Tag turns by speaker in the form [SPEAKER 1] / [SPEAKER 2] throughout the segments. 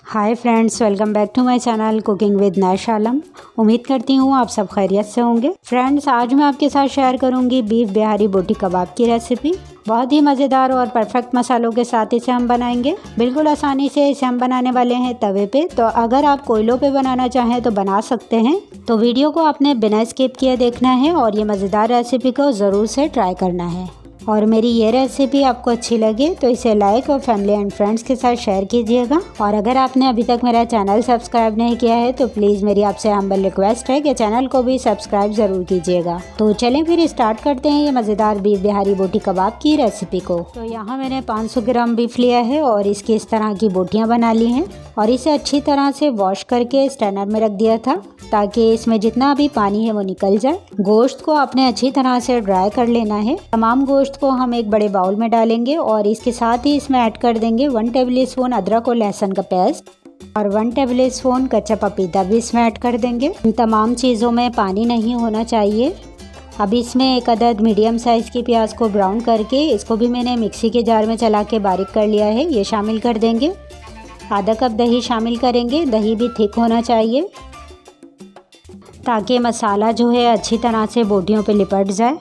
[SPEAKER 1] Hi friends, welcome back to my channel cooking with Nash Alam. उम्मीद करती हूँ आप सब खैरियत से होंगे। फ्रेंड्स, आज मैं आपके साथ शेयर करूँगी बीफ बिहारी बोटी कबाब की रेसिपी। बहुत ही मज़ेदार और परफेक्ट मसालों के साथ इसे हम बनाएंगे। बिल्कुल आसानी से इसे हम बनाने वाले हैं तवे पे। तो अगर आप कोयलों पे बनाना चाहें तो बना सकते हैं। तो वीडियो को आपने बिना स्किप किए देखना है और ये मज़ेदार रेसिपी को ज़रूर से ट्राई करना है। और मेरी ये रेसिपी आपको अच्छी लगे तो इसे लाइक और फैमिली एंड फ्रेंड्स के साथ शेयर कीजिएगा। और अगर आपने अभी तक मेरा चैनल सब्सक्राइब नहीं किया है तो प्लीज़ मेरी आपसे हम्बल रिक्वेस्ट है कि चैनल को भी सब्सक्राइब ज़रूर कीजिएगा। तो चलें फिर स्टार्ट करते हैं ये मज़ेदार बीफ बिहारी बोटी कबाब की रेसिपी को। तो यहाँ मैंने 500 ग्राम बीफ लिया है और इसकी इस तरह की बोटियाँ बना ली हैं और इसे अच्छी तरह से वॉश करके स्ट्रेनर में रख दिया था ताकि इसमें जितना भी पानी है वो निकल जाए। गोश्त को आपने अच्छी तरह से ड्राई कर लेना है। तमाम गोश्त को हम एक बड़े बाउल में डालेंगे और इसके साथ ही इसमें ऐड कर देंगे 1 टेबल स्पून अदरक और लहसुन का पेस्ट और 1 टेबल स्पून कच्चा पपीता भी इसमें ऐड कर देंगे। इन तमाम चीज़ों में पानी नहीं होना चाहिए। अब इसमें एक अदद मीडियम साइज़ की प्याज को ब्राउन करके इसको भी मैंने मिक्सी के जार में चला के बारीक कर लिया है, ये शामिल कर देंगे। आधा कप दही शामिल करेंगे। दही भी थिक होना चाहिए ताकि मसाला जो है अच्छी तरह से बोटियों पे लिपट जाए।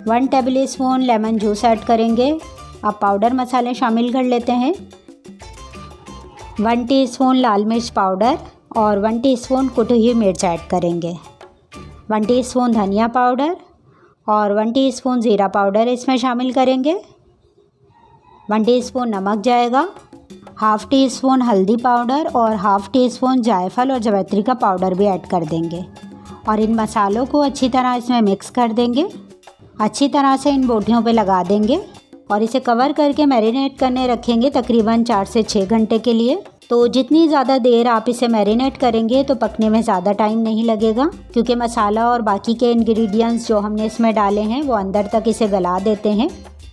[SPEAKER 1] 1 table spoon lemon juice add करेंगे। अब पाउडर मसाले शामिल कर लेते हैं। 1 टीस्पून लाल मिर्च पाउडर और 1 टीस्पून कुटी हुई मिर्च ऐड करेंगे। 1 टीस्पून धनिया पाउडर और 1 टीस्पून ज़ीरा पाउडर इसमें शामिल करेंगे। 1 टीस्पून नमक जाएगा। हाफ़ टी स्पून हल्दी पाउडर और हाफ़ टी स्पून जायफल और जवैत्री का पाउडर भी ऐड कर देंगे और इन मसालों को अच्छी तरह इसमें मिक्स कर देंगे। अच्छी तरह से इन बोटियों पे लगा देंगे और इसे कवर करके मैरिनेट करने रखेंगे तकरीबन 4 से 6 घंटे के लिए। तो जितनी ज़्यादा देर आप इसे मैरिनेट करेंगे तो पकने में ज़्यादा टाइम नहीं लगेगा, क्योंकि मसाला और बाकी के इंग्रेडिएंट्स जो हमने इसमें डाले हैं वो अंदर तक इसे गला देते हैं।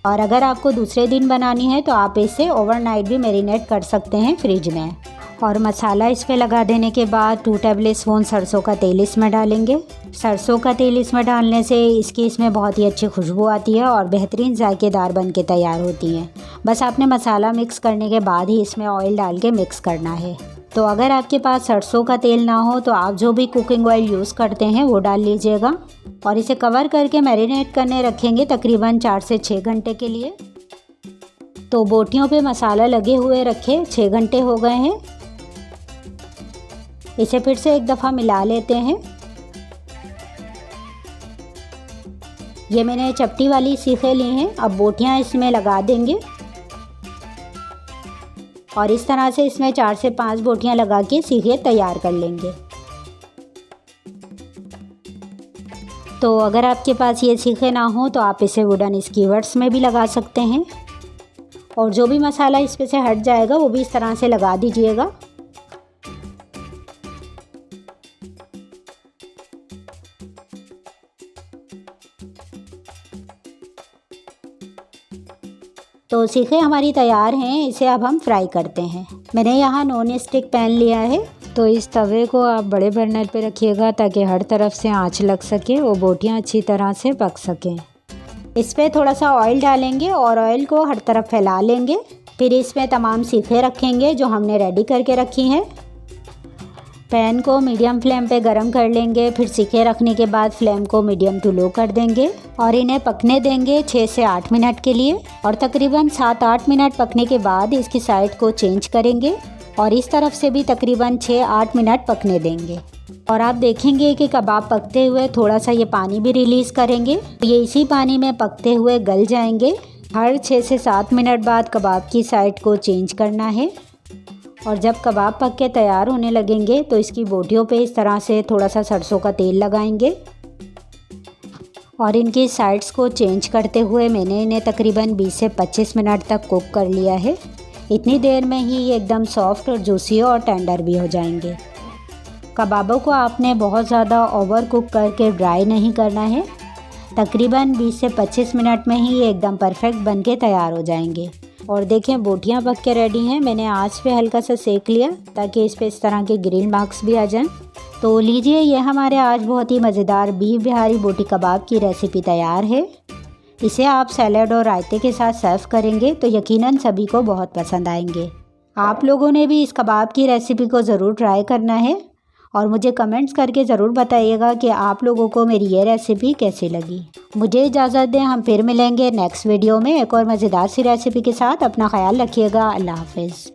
[SPEAKER 1] और अगर आपको दूसरे दिन बनानी है तो आप इसे ओवरनाइट भी मैरिनेट कर सकते हैं फ्रिज में। और मसाला इस पे लगा देने के बाद 2 टेबल स्पून सरसों का तेल इसमें डालेंगे। सरसों का तेल इसमें डालने से इसमें बहुत ही अच्छी खुशबू आती है और बेहतरीन जायकेदार बन के तैयार होती हैं। बस आपने मसाला मिक्स करने के बाद ही इसमें ऑयल डाल के मिक्स करना है। तो अगर आपके पास सरसों का तेल ना हो तो आप जो भी कुकिंग ऑयल यूज़ करते हैं वो डाल लीजिएगा और इसे कवर करके मैरिनेट करने रखेंगे तकरीबन 4 से 6 घंटे के लिए। तो बोटियों पे मसाला लगे हुए रखे 6 घंटे हो गए हैं। इसे फिर से एक दफ़ा मिला लेते हैं। ये मैंने चपटी वाली सीखें ली हैं। अब बोटियां इसमें लगा देंगे और इस तरह से इसमें 4 से 5 बोटियां लगा के सीखें तैयार कर लेंगे। तो अगर आपके पास ये सीखें ना हो तो आप इसे वुडन स्कीवर्स में भी लगा सकते हैं और जो भी मसाला इस पे से हट जाएगा वो भी इस तरह से लगा दीजिएगा। तो सीखें हमारी तैयार हैं। इसे अब हम फ्राई करते हैं। मैंने यहाँ नॉन स्टिक पैन लिया है। तो इस तवे को आप बड़े बर्नर पे रखिएगा ताकि हर तरफ से आंच लग सके और बोटियाँ अच्छी तरह से पक सकें। इस पर थोड़ा सा ऑयल डालेंगे और ऑयल को हर तरफ फैला लेंगे। फिर इसमें तमाम सीखें रखेंगे जो हमने रेडी करके रखी हैं। पैन को मीडियम फ्लेम पे गरम कर लेंगे। फिर सीखें रखने के बाद फ्लेम को मीडियम टू लो कर देंगे और इन्हें पकने देंगे 6 से 8 मिनट के लिए। और तकरीबन 7-8 मिनट पकने के बाद इसकी साइड को चेंज करेंगे और इस तरफ से भी तकरीबन 6-8 मिनट पकने देंगे। और आप देखेंगे कि कबाब पकते हुए थोड़ा सा ये पानी भी रिलीज़ करेंगे। ये इसी पानी में पकते हुए गल जाएंगे। हर 6 से 7 मिनट बाद कबाब की साइड को चेंज करना है और जब कबाब पक के तैयार होने लगेंगे तो इसकी बोटियों पे इस तरह से थोड़ा सा सरसों का तेल लगाएंगे और इनकी साइड्स को चेंज करते हुए मैंने इन्हें तकरीबन 20 से 25 मिनट तक कुक कर लिया है। इतनी देर में ही ये एकदम सॉफ्ट और जूसी और टेंडर भी हो जाएंगे। कबाबों को आपने बहुत ज़्यादा ओवर कुक करके ड्राई नहीं करना है। तकरीबन 20 से 25 मिनट में ही ये एकदम परफेक्ट बन के तैयार हो जाएंगे। और देखें बोटियां पक के रेडी हैं। मैंने आंच पे हल्का सा सेक लिया ताकि इस पे इस तरह के ग्रिल मार्क्स भी आ जाएं। तो लीजिए, ये हमारे आज बहुत ही मज़ेदार बीफ बिहारी बोटी कबाब की रेसिपी तैयार है। इसे आप सैलेड और रायते के साथ सर्व करेंगे तो यकीनन सभी को बहुत पसंद आएंगे। आप लोगों ने भी इस कबाब की रेसिपी को ज़रूर ट्राई करना है और मुझे कमेंट्स करके ज़रूर बताइएगा कि आप लोगों को मेरी ये रेसिपी कैसी लगी। मुझे इजाज़त दें, हम फिर मिलेंगे नेक्स्ट वीडियो में एक और मज़ेदार सी रेसिपी के साथ। अपना ख्याल रखिएगा। अल्लाह हाफ़िज़।